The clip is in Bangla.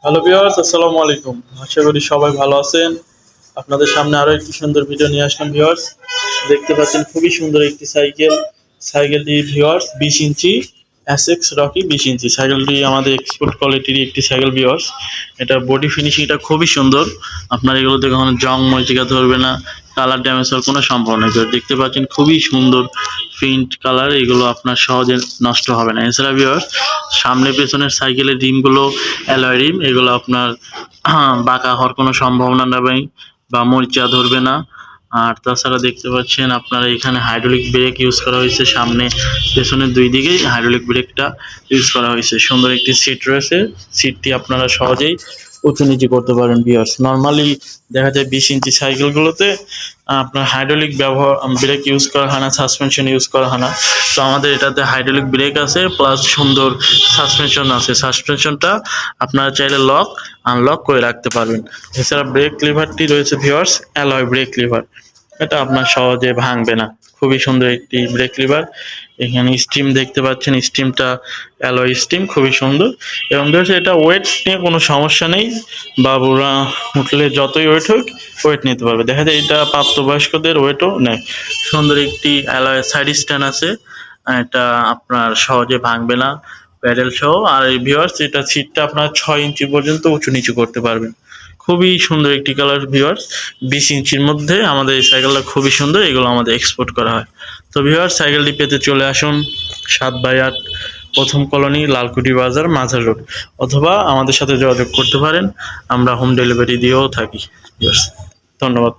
হ্যালো ভিউয়ার্স, আসসালামু আলাইকুম। আশা করি সবাই ভালো আছেন। আপনাদের সামনে আরো একটি সুন্দর ভিডিও নিয়ে আসলাম ভিউয়ার্স। দেখতে পাচ্ছেন খুবই সুন্দর একটি সাইকেল। সাইকেলটি ভিউয়ার্স 20 ইঞ্চি অ্যাসেক্স রকি 20 ইঞ্চি। সাইকেলটি আমাদের এক্সপোর্ট কোয়ালিটির একটি সাইকেল ভিউয়ার্স। এটা বডি ফিনিশিংটা খুবই সুন্দর। আপনার এগুলো দেখে কোনো জং মরিচিকা ধরবে না, কালার ড্যামেজ হওয়ার কোনো সম্ভাবনা নেই। দেখতে পাচ্ছেন খুবই সুন্দর প্রিন্ট কালার, এগুলো আপনার সহজে নষ্ট হবে না। এছাড়া ভিউয়ার্স সামনে পেছনের সাইকেলের রিমগুলো অ্যালয় রিম, এগুলো আপনার বাঁকা হওয়ার কোনো সম্ভাবনা নেই বা মরিচা ধরবে না। আর তাছাড়া দেখতে পাচ্ছেন আপনারা এখানে হাইড্রোলিক ব্রেক ইউজ করা হয়েছে, সামনে পেছনের দুই দিকেই হাইড্রোলিক ব্রেকটা ইউজ করা হয়েছে। সুন্দর একটি সিট রয়েছে, সিটটি আপনারা সহজেই উঁচু নিচু করতে পারেন ভিউয়ার্স। নর্মালি দেখা যায় 20 ইঞ্চি সাইকেলগুলোতে আপনার হাইড্রোলিক ব্রেক ইউজ করা হয় না, সাসপেনশন ইউজ করা হয় না। তো আমাদের এটাতে হাইড্রোলিক ব্রেক আছে, প্লাস সুন্দর সাসপেনশন আছে। সাসপেনশনটা আপনারা চাইলে লক আনলক করে রাখতে পারবেন। এছাড়া ব্রেক লিভারটি রয়েছে ভিউয়ার্স অ্যালয় ব্রেক লিভার, এটা আপনার সহজে ভাঙবে না। খুবই সুন্দর একটি ব্রেক লিভার। এখানে স্টিম দেখতে পাচ্ছেন, স্টিমটা অ্যালয় স্টিম, খুবই সুন্দর। এবং ধরছে এটা ওয়েট নিয়ে কোনো সমস্যা নেই, বাবুরা উঠলে যতই ওয়েট হোক ওয়েট নিতে পারবে। দেখা যায় এটা প্রাপ্তবয়স্কদের ওয়েটও নেয়। সুন্দর একটি অ্যালয় সাইড স্ট্যান্ড আছে, এটা আপনার সহজে ভাঙবে না, প্যাডেল সহ। আর এই ভিউয়ার্স এটা সিটটা আপনার 6 ইঞ্চি পর্যন্ত উঁচু নিচু করতে পারবেন। খুবই সুন্দর একটি কালার ভিউয়ার্স। 20 ইঞ্চির মধ্যে আমাদের এই সাইকেলটা খুবই সুন্দর, এগুলো আমাদের এক্সপোর্ট করা হয়। তো ভিউয়ার্স সাইকেলটি পেতে চলে আসুন 7/8 প্রথম কলোনি, লালকুটি বাজার, মাঝার রোড, অথবা আমাদের সাথে যোগাযোগ করতে পারেন। আমরা হোম ডেলিভারি দিয়েও থাকি ভিউয়ার্স। ধন্যবাদ।